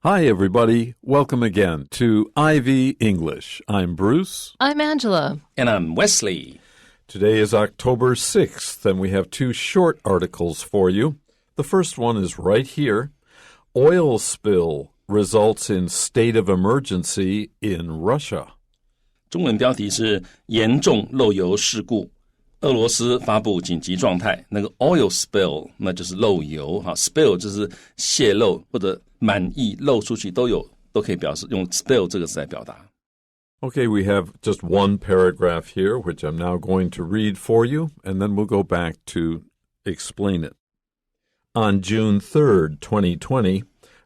Hi, everybody. Welcome again to IV English. I'm Bruce. I'm Angela. And I'm Wesley. Today is October 6th, and we have two short articles for you. The first one is right here. Oil spill results in state of emergency in Russia. 中文标题是严重漏油事故，俄罗斯发布紧急状态。那个 oil spill 那就是漏油哈 ，spill 就是泄漏或者满溢漏出去都可以表示用 spill 这个词来表达。Okay, we have just one paragraph here, which I'm now going to read for you, and then we'll go back to explain it. On June 3rd, 2020,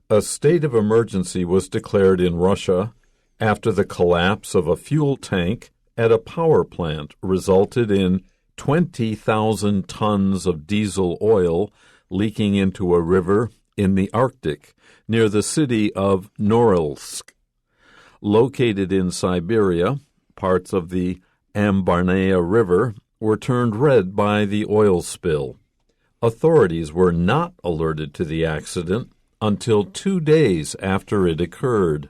a state of emergency was declared in Russia after the collapse of a fuel tank at a power plant resulted in 20,000 tons of diesel oil leaking into a river in the Arctic near the city of Norilsk. Located in Siberia, parts of the Ambarnaya River were turned red by the oil spill. Authorities were not alerted to the accident until 2 days after it occurred.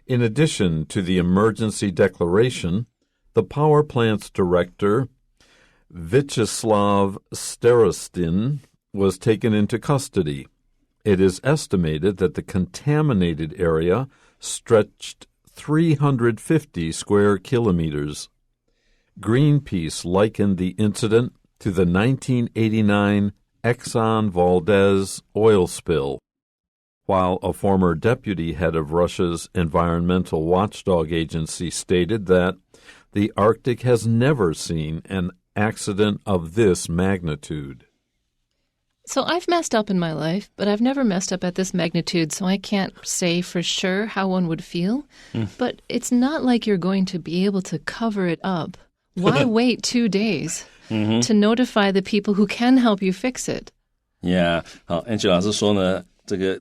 In addition to the emergency declaration, the power plant's director, Vyacheslav Starostin, was taken into custody. It is estimated that the contaminated area stretched 350 square kilometers. Greenpeace likened the incident to the 1989 Exxon Valdez oil spill, while a former deputy head of Russia's environmental watchdog agency stated that the Arctic has never seen an accident of this magnitude. So I've messed up in my life, but I've never messed up at this magnitude, so I can't say for sure how one would feel. But it's not like you're going to be able to cover it up. Why wait 2 days to notify the people who can help you fix it? Yeah, 好 ，Angela 老师说呢，这个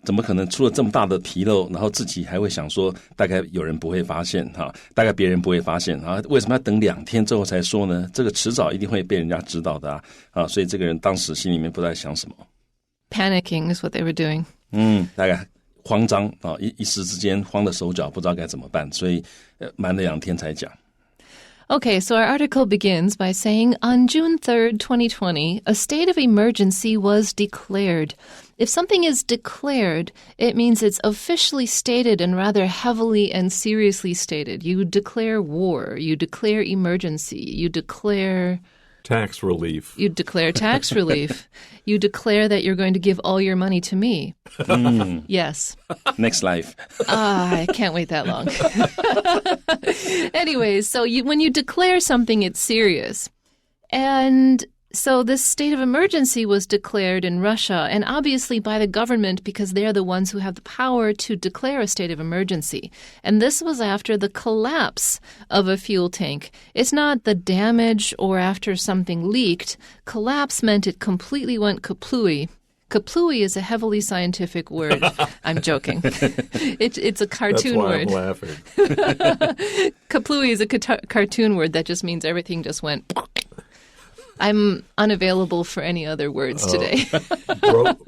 怎么可能出了这么大的纰漏，然后自己还会想说，大概有人不会发现哈，大概别人不会发现啊？为什么要等2天之后才说呢？这个迟早一定会被人家知道的啊！所以这个人当时心里面不知道在想什么 Panicking is what they were doing. 大概慌张啊，一时之间慌的手脚，不知道该怎么办，所以瞒了2天才讲。Okay, so our article begins by saying, on June 3rd, 2020, a state of emergency was declared. If something is declared, it means it's officially stated and rather heavily and seriously stated. You declare war, you declare emergency, you declare... Tax relief. You declare tax relief. You declare that you're going to give all your money to me. Yes. Next life. I can't wait that long. Anyways, so when you declare something, it's serious. And so this state of emergency was declared in Russia, and obviously by the government because they're the ones who have the power to declare a state of emergency. And this was after the collapse of a fuel tank. It's not the damage or after something leaked. Collapse meant it completely went kaplooey. Kaplooey is a heavily scientific word. I'm joking. It's a cartoon word. That's why I'm laughing. Kaplooey is a cartoon word that just means everything just went... I'm unavailable for any other words today.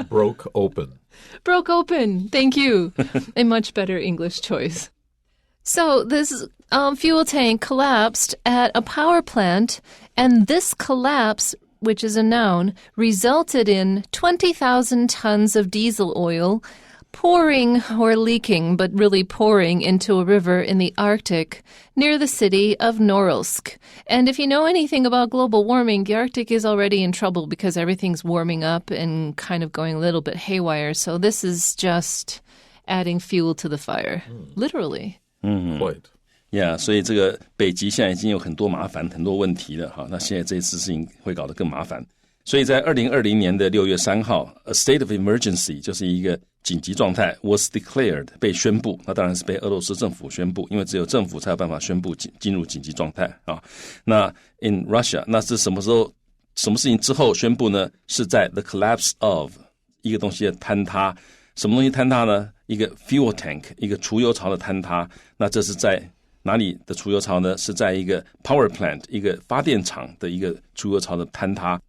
Broke open. Broke open. Thank you. A much better English choice. So this fuel tank collapsed at a power plant, and this collapse, which is a noun, resulted in 20,000 tons of diesel oil pouring or leaking, but really pouring into a river in the Arctic near the city of Norilsk. And if you know anything about global warming, the Arctic is already in trouble because everything's warming up and kind of going a little bit haywire. So this is just adding fuel to the fire, literally. Quite. Yeah, 所以这个北极现在已经有很多麻烦、很多问题了哈。那现在这一次事情会搞得更麻烦。所以在2020年的6月3号 ，a state of emergency 就是一个紧急状态 was declared 被宣布，那当然是被俄罗斯政府宣布，因为只有政府才有办法宣布进入紧急状态啊。那 in Russia， 那是什么时候、什么事情之后宣布呢？是在 the collapse of 一个东西的坍塌，什么东西坍塌呢？一个 fuel tank， 一个储油槽的坍塌。那这是在哪里的储油槽呢？是在一个 power plant， 一个发电厂的一个储油槽的坍塌。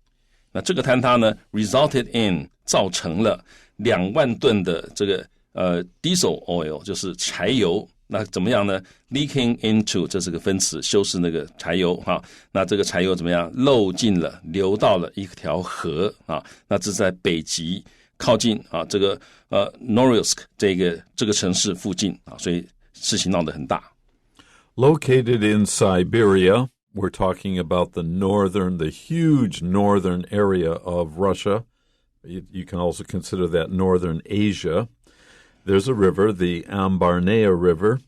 那这个坍塌呢 resulted in 造成了2万吨的这个 diesel oil 就是柴油，那怎么样呢 ？leaking into 这是个分词，修饰那个柴油哈。那这个柴油怎么样？漏进了，流到了一条河啊。那这是在北极靠近啊这个Norilsk 这个城市附近啊，所以事情闹得很大。Located in Siberia, we're talking about the huge northern area of Russia. You can also consider that northern Asia. There's a river, the Ambarnaya River.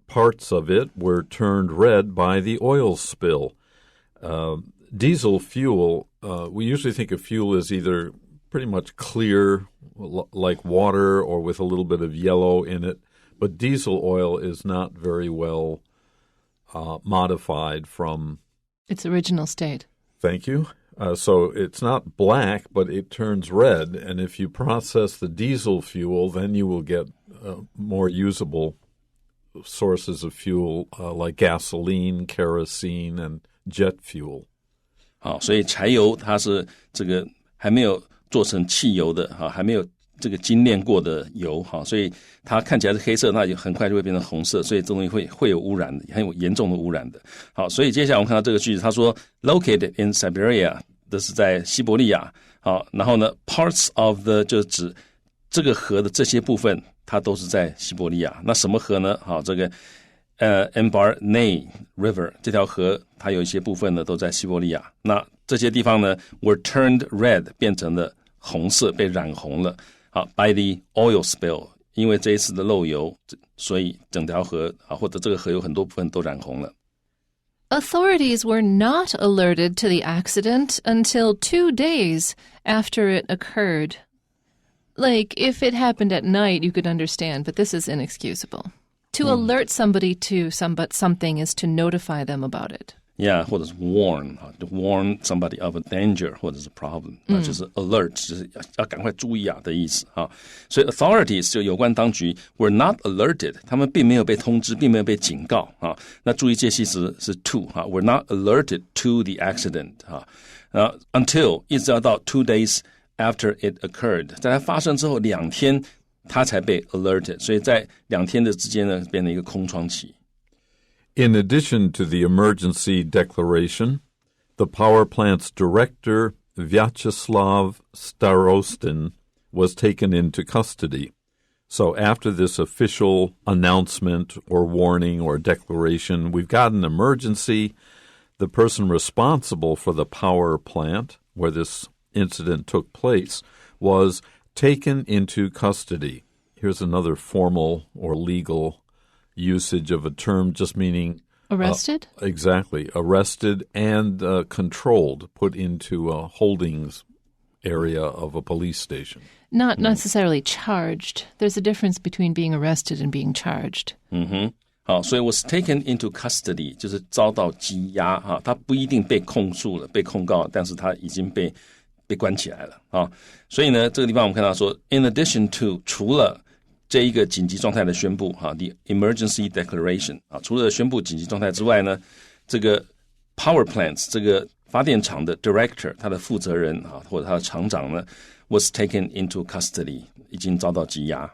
Parts of it were turned red by the oil spill. Diesel fuel, we usually think of fuel as either pretty much clear, like water, or with a little bit of yellow in it. But diesel oil is not very well modified from its original state. Thank you. So it's not black, but it turns red. And if you process the diesel fuel, then you will get more usable sources of fuel like gasoline, kerosene, and jet fuel. 好，所以柴油它是这个还没有做成汽油的哈，还没有这个精炼过的油哈，所以它看起来是黑色，那就很快就会变成红色，所以这东西会有污染的，很有严重的污染的。好，所以接下来我们看到这个句子，他说 located in Siberia， 这是在西伯利亚。好，然后呢 parts of the 就指这个河的这些部分，它都是在西伯利亚。那什么河呢？好，这个Ambarnaya River 这条河，它有一些部分呢都在西伯利亚。那这些地方呢 were turned red 变成了红色，被染红了。好 ，by the oil spill， 因为这一次的漏油，所以整条河或者这个河有很多部分都染红了。Authorities were not alerted to the accident until 2 days after it occurred. Like, if it happened at night, you could understand, but this is inexcusable. To alert somebody to something is to notify them about it. Yeah, 或者是 warn somebody of a danger 或者是 problem，就是 alert， 就是要赶快注意的意思啊。所以 authorities 就有关当局 were not alerted， 他们并没有被通知，并没有被警告啊。那注意介系词是 to 啊 ，were not alerted to the accident 啊。until 一直要到 2 days after it occurred， 在它发生之后2天，它才被 alerted， 所以在2天的之间呢，变成一个空窗期。In addition to the emergency declaration, the power plant's director, Vyacheslav Starostin, was taken into custody. So after this official announcement or warning or declaration, we've got an emergency. The person responsible for the power plant where this incident took place was taken into custody. Here's another formal or legal usage of a term just meaning arrested? Exactly. Arrested and controlled, put into a holdings area of a police station. Not necessarily charged. There's a difference between being arrested and being charged. 好，所以 was taken into custody 就是遭到羁押哈，他不一定被控诉了，被控告，但是他已经被关起来了啊。所以呢，这个地方我们看到说 ，in addition to 除了这一个紧急状态的宣布哈 ，the emergency declaration 啊，除了宣布紧急状态之外呢，这个 power plants 这个发电厂的 director 他的负责人啊，或者他的厂长呢 was taken into custody 已经遭到羁押。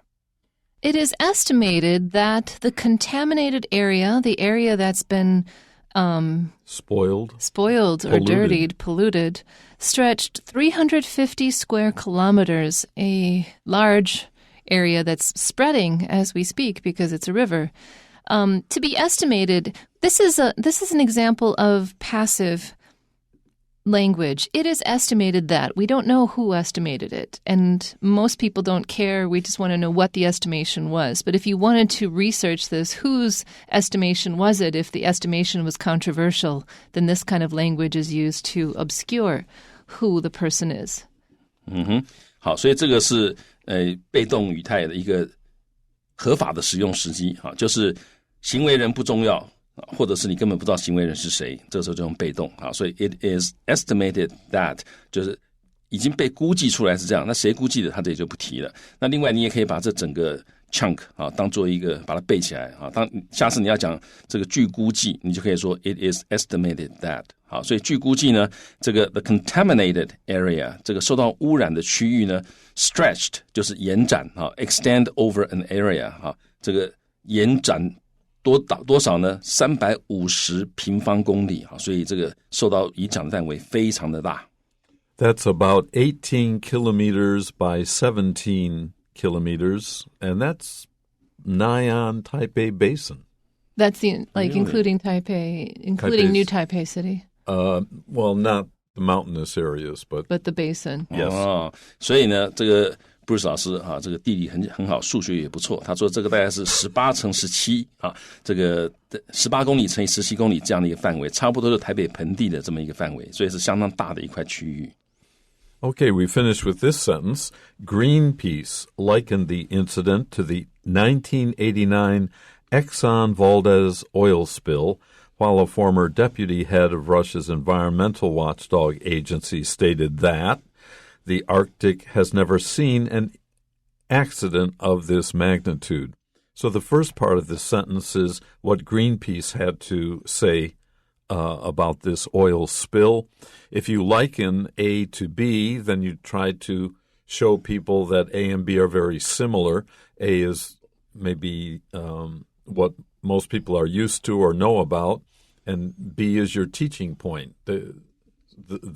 It is estimated that the contaminated area, the area that's been spoiled or dirtied, polluted, stretched 350 square kilometers, a large area that's spreading as we speak because it's a river. To be estimated, this is an example of passive language. It is estimated that. We don't know who estimated it, and most people don't care. We just want to know what the estimation was. But if you wanted to research this, whose estimation was it? If the estimation was controversial, then this kind of language is used to obscure who the person is. 好，所以这个是被动语态的一个合法的使用时机啊，就是行为人不重要，或者是你根本不知道行为人是谁，这时候就用被动啊。所以 it is estimated that 就是已经被估计出来是这样，那谁估计的他这里就不提了。那另外你也可以把这整个 chunk 啊，当做一个把它背起来啊。下次你要讲这个据估计，你就可以说 it is estimated that。好，所以据估计呢，这个 the contaminated area 这个受到污染的区域呢 ，stretched 就是延展啊 ，extend over an area 啊，这个延展多少呢？350平方公里啊，所以这个受到影响的范围非常的大。That's about 18 kilometers by 17 kilometers, and that's nigh on Taipei Basin. That's including Taipei, including New Taipei City. Well, not the mountainous areas, but the basin. Yes. 所以呢，这个 Bruce 老师啊，这个地理很好，数学也不错。他说这个大概是18乘17啊，这个18公里乘以17公里这样的一个范围，差不多是台北盆地的这么一个范围，所以是相当大的一块区域。Okay, we finish with this sentence. Greenpeace likened the incident to the 1989 Exxon Valdez oil spill, while a former deputy head of Russia's environmental watchdog agency stated that the Arctic has never seen an accident of this magnitude. So the first part of this sentence is what Greenpeace had to say about this oil spill. If you liken A to B, then you try to show people that A and B are very similar. A is maybe what most people are used to or know about, and B is your teaching point, the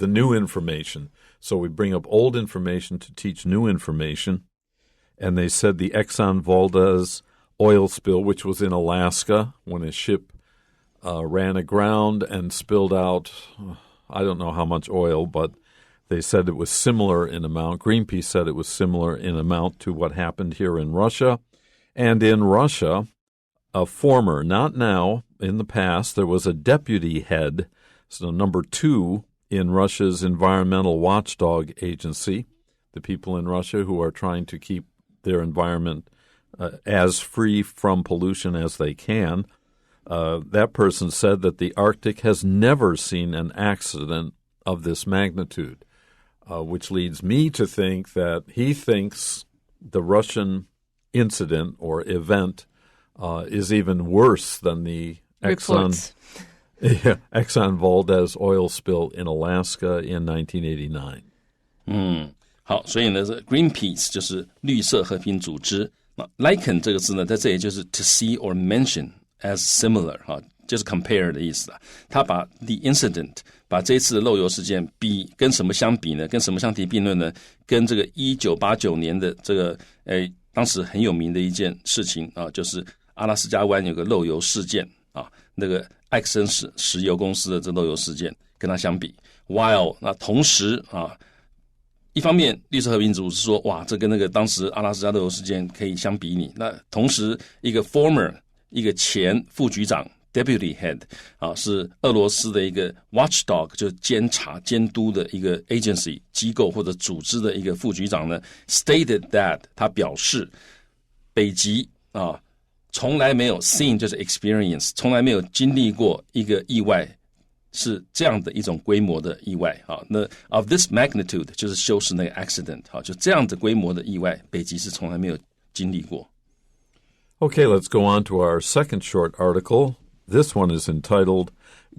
new information. So we bring up old information to teach new information. And they said the Exxon Valdez oil spill, which was in Alaska, when a ship ran aground and spilled out, I don't know how much oil, but they said it was similar in amount. Greenpeace said it was similar in amount to what happened here in Russia. And in Russia, a former, not now, in the past, there was a deputy head, so number 2 in Russia's environmental watchdog agency, the people in Russia who are trying to keep their environment as free from pollution as they can. That person said that the Arctic has never seen an accident of this magnitude, which leads me to think that he thinks the Russian incident or event is even worse than the Exxon Valdez oil spill in Alaska in 1989. 好，所以呢，这 Greenpeace 就是绿色和平组织。那 liken 这个字呢，在这里就是 to see or mention as similar 哈，就是 compare 的意思啊。他把 the incident 把这次的漏油事件跟什么相比呢？跟什么相提并论呢？跟这个1989年的这个当时很有名的一件事情啊，就是阿拉斯加湾有个漏油事件啊，那个埃克森石油公司的这漏油事件跟它相比 ，while 那同时啊。一方面，绿色和平组织说，哇，这跟那个当时阿拉斯加漏油事件可以相比拟。那同时，一个前副局长 deputy head 啊，是俄罗斯的一个 watchdog， 就是监察监督的一个 agency 机构或者组织的一个副局长呢 ，stated that 他表示，北极啊从来没有 seen 就是 experience， 从来没有经历过一个意外。是这样的一种规模的意外啊，那 of this magnitude 就是修饰那个 accident 啊，就这样的规模的意外，北极是从来没有经历过。Okay, let's go on to our second short article. This one is entitled,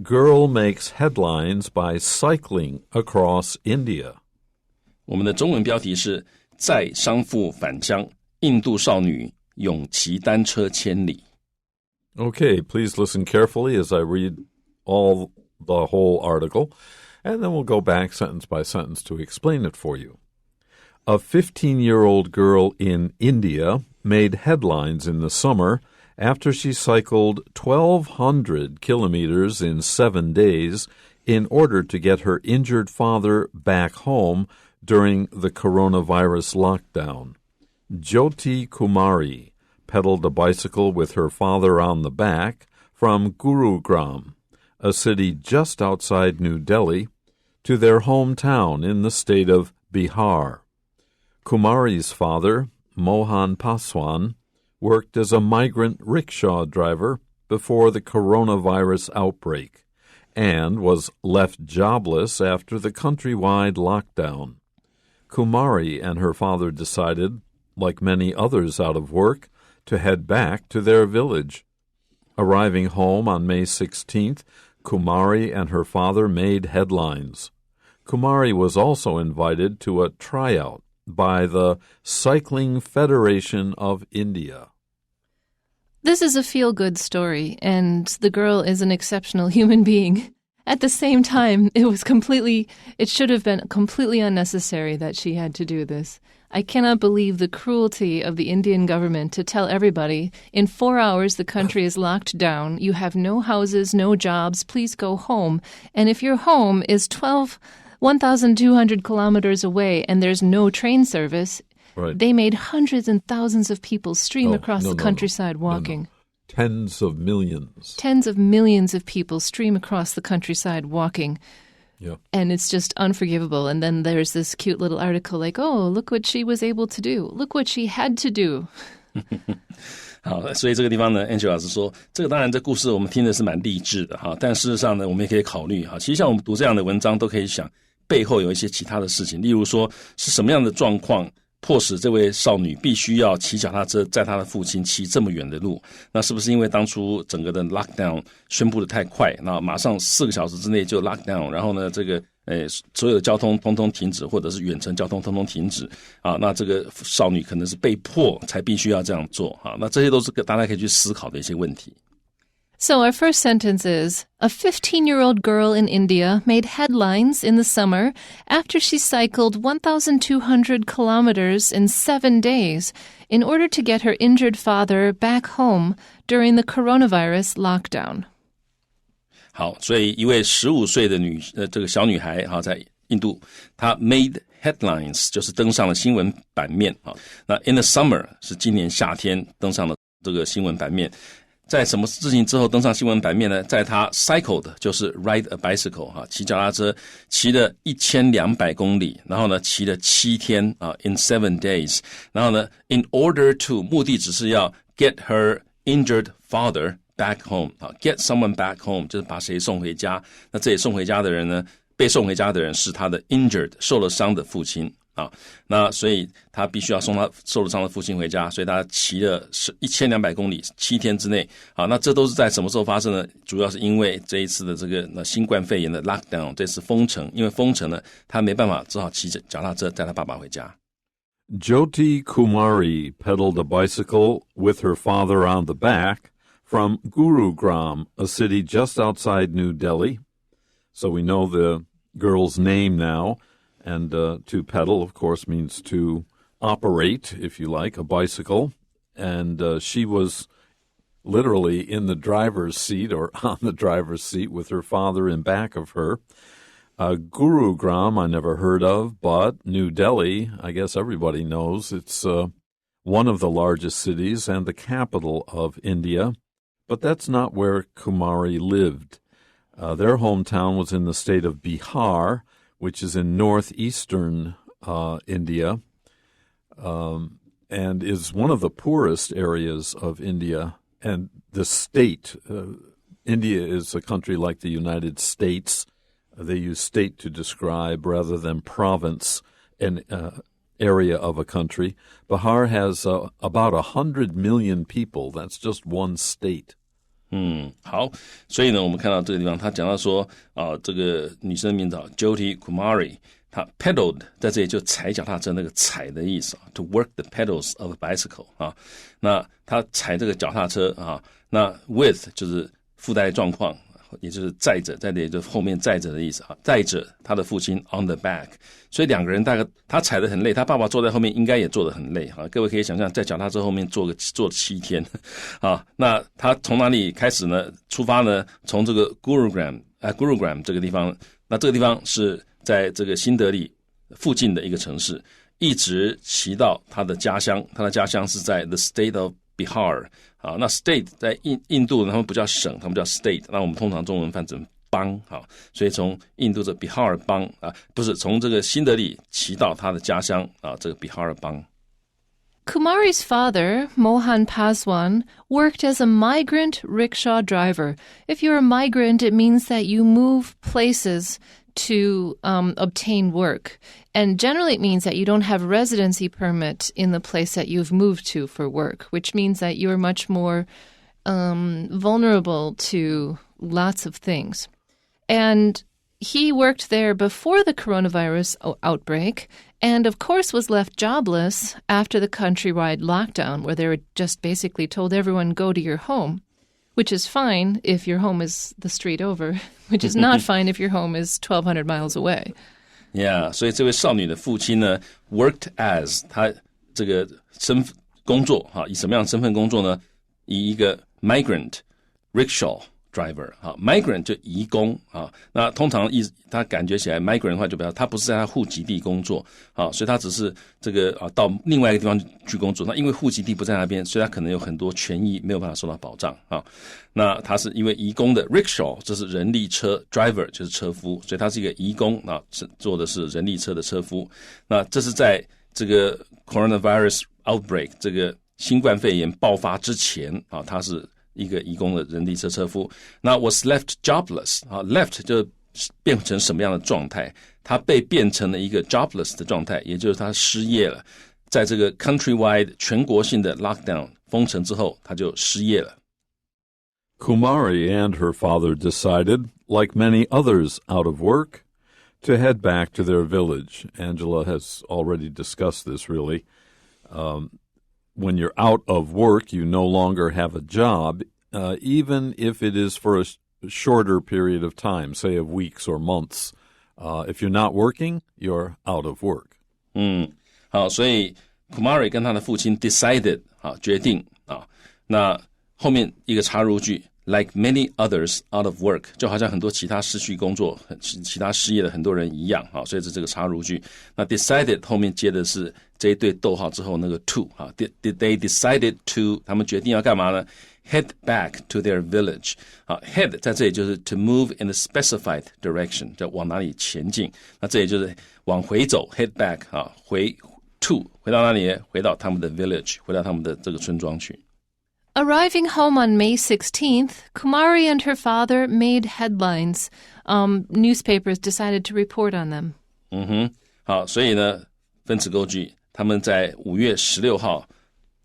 Girl Makes Headlines by Cycling Across India. 我们的中文标题是载伤父返乡，印度少女勇骑单车千里。Okay, please listen carefully as I read the whole article, and then we'll go back sentence by sentence to explain it for you. A 15-year-old girl in India made headlines in the summer after she cycled 1,200 kilometers in 7 days in order to get her injured father back home during the coronavirus lockdown. Jyoti Kumari pedaled a bicycle with her father on the back from Gurugram, a city just outside New Delhi, to their hometown in the state of Bihar. Kumari's father, Mohan Paswan, worked as a migrant rickshaw driver before the coronavirus outbreak and was left jobless after the countrywide lockdown. Kumari and her father decided, like many others out of work, to head back to their village. Arriving home on May 16th, Kumari and her father made headlines. Kumari was also invited to a tryout by the Cycling Federation of India. This is a feel-good story, and the girl is an exceptional human being. At the same time, it should have been completely unnecessary that she had to do this. I cannot believe the cruelty of the Indian government to tell everybody, in 4 hours the country is locked down, you have no houses, no jobs, please go home. And if your home is 1,200 kilometers away and there's no train service, right. They made hundreds and thousands of people stream across the countryside walking. No. Tens of millions. Tens of millions of people stream across the countryside walking. Yeah. And it's just unforgivable. And then there's this cute little article like, oh, look what she was able to do. Look what she had to do. 好，所以这个地方呢 Angel 老师说，这个当然这故事我们听的是蛮励志的哈，但事实上呢，我们也可以考虑哈，其实像我们读这样的文章都可以想背后有一些其他的事情，例如说是什么样的状况迫使这位少女必须要骑脚踏车载她的父亲骑这么远的路，那是不是因为当初整个的 lockdown 宣布的太快，那马上4个小时之内就 lockdown， 然后呢这个所有的交通通通停止，或者是远程交通通通停止啊，那这个少女可能是被迫才必须要这样做啊，那这些都是大家可以去思考的一些问题。So our first sentence is, a 15-year-old girl in India made headlines in the summer after she cycled 1,200 kilometers in 7 days in order to get her injured father back home during the coronavirus lockdown. 好，所以一位15岁的这个小女孩哈，在印度，她 made headlines 就是登上了新闻版面啊。那 in the summer 是今年夏天登上了这个新闻版面。在什么事情之后登上新闻版面呢？在他 cycled 就是 ride a bicycle 哈，骑脚踏车骑了1200公里，然后呢骑了7天啊 in 7 days， 然后呢 in order to 目的只是要 get her injured father back home 啊 get someone back home 就是把谁送回家。那这里送回家的人呢，被送回家的人是他的 injured 受了伤的父亲。啊，那所以他必须要送他受了伤的父亲回家，所以他骑了1200公里7天之内。好，那这都是在什么时候发生呢？主要是因为这一次的这个新冠肺炎的 lockdown， 这次封城，因为封城呢，他没办法，只好骑着脚踏车载他爸爸回家。Jyoti Kumari pedaled a bicycle with her father on the back from Gurugram, a city just outside New Delhi. So we know the girl's name now.And to pedal, of course, means to operate, if you like, a bicycle. And she was literally in the driver's seat or on the driver's seat with her father in back of her. Gurugram, I never heard of, but New Delhi, I guess everybody knows. It's one of the largest cities and the capital of India. But that's not where Kumari lived. Their hometown was in the state of Bihar,which is in northeastern India, and is one of the poorest areas of India. And the state, India is a country like the United States. They use state to describe rather than province an area of a country. Bihar has about 100 million people. That's just one state.好，所以呢，我们看到这个地方，他讲到说这个女生的名字Jyoti Kumari， 她 pedaled 在这里就踩脚踏车那个踩的意思，to work the pedals of a bicycle 啊，那她踩这个脚踏车啊，那 with 就是附带状况，也就是载着，在这里就后面载着的意思啊，载着他的父亲 on the back， 所以两个人大概他踩得很累，他爸爸坐在后面应该也坐得很累啊。各位可以想象，在脚踏车后面坐7天啊。那他从哪里开始呢？出发呢？从这个 Gurugram 这个地方，那这个地方是在这个新德里附近的一个城市，一直骑到他的家乡，他的家乡是在 the state of Bihar。好，那 state 在印度他们不叫省，他们叫 state， 那我们通常中文翻成邦，好，所以从印度的 Bihar 邦啊，不是从这个新德里骑到他的家乡啊，这个 Bihar 邦。Kumari's father, Mohan Paswan, worked as a migrant rickshaw driver. If you're a migrant, it means that you move places to obtain work. And generally it means that you don't have residency permit in the place that you've moved to for work, which means that you're much more vulnerable to lots of things. And he worked there before the coronavirus outbreak and, of course, was left jobless after the countrywide lockdown, where they were just basically told everyone, go to your home, which is fine if your home is the street over, which is not fine if your home is 1,200 miles away. Yeah, 所以这位少女的父亲呢 ，worked as 他这个工作哈，以什么样的身份工作呢？以一个 migrant rickshaw driver 哈 ，migrant 就移工啊。那通常他感觉起来 migrant 的话，就表示他不是在他户籍地工作啊，所以他只是这个到另外一个地方去工作。那因为户籍地不在那边，所以他可能有很多权益没有办法受到保障啊。那他是因为移工的 rickshaw， 这是人力车 driver 就是车夫，所以他是一个移工啊，做的是人力车的车夫。那这是在这个 coronavirus outbreak 这个新冠肺炎爆发之前啊，他是一个移工的人力车车夫。那 was left jobless 啊 ，left 就变成什么样的状态？他被变成了一个 jobless 的状态，也就是他失业了。在这个 countrywide 全国性的 lockdown 封城之后，他就失业了。Kumari and her father decided, like many others out of work, to head back to their village. Angela has already discussed this, really. When you're out of work, you no longer have a job, even if it is for a shorter period of time, say of weeks or months. If you're not working, you're out of work. 好，所以 Kumari 跟他的父亲 decided 决定那后面一个插入句 like many others out of work 就好像很多其他失去工作、其他失业的很多人一样所以是这个插入句。那 decided 后面接的是这一对逗号之后那个 to did they decided to 他们决定要干嘛呢？ head back to their village head 在这里就是 to move in a specified direction 就往哪里前进，那这里就是往回走 head back 回 to 回到哪里？回到他们的 village 回到他们的这个村庄去。Arriving home on May 16th, Kumari and her father made headlines. Newspapers decided to report on them. 好，所以呢，分词构句，他们在5月16号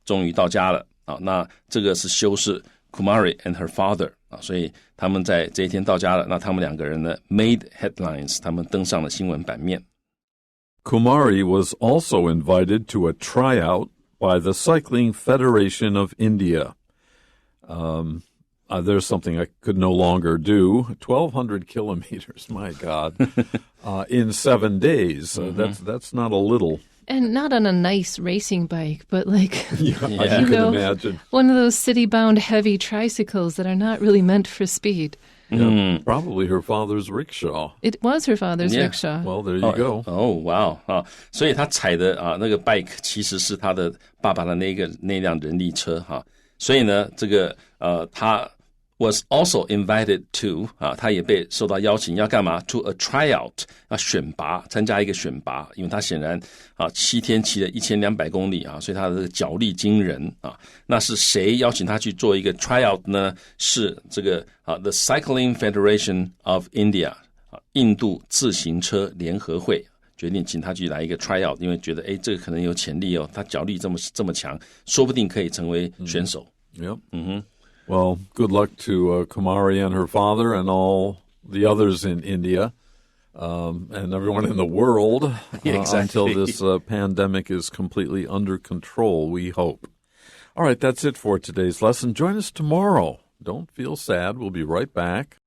终于到家了那这个是修饰 Kumari and her father 所以他们在这一天到家了。那他们两个人呢 made headlines， 他们登上了新闻版面。Kumari was also invited to a tryout by the Cycling Federation of India. There's something I could no longer do. 1,200 kilometers, my God, in 7 days. That's not a little. And not on a nice racing bike, but like, you can imagine. One of those city-bound heavy tricycles that are not really meant for speed. Yeah, probably her father's rickshaw. It was her father's rickshaw. Well, there you go. wow 所以他踩的那个 bike 其实是他的爸爸的那辆人力车所以呢，这个他 was also invited to 他也被受到邀请要干嘛 to a tryout 要选拔参加一个选拔，因为他显然7天骑了1200公里所以他的这个脚力惊人那是谁邀请他去做一个 tryout 呢？是这个The Cycling Federation of India 印度自行车联合会决定请他去来一个 tryout， 因为觉得这个可能有潜力他脚力这么强，说不定可以成为选手。Well, good luck to Kumari and her father and all the others in India and everyone in the world until this pandemic is completely under control, we hope. All right, that's it for today's lesson. Join us tomorrow. Don't feel sad. We'll be right back.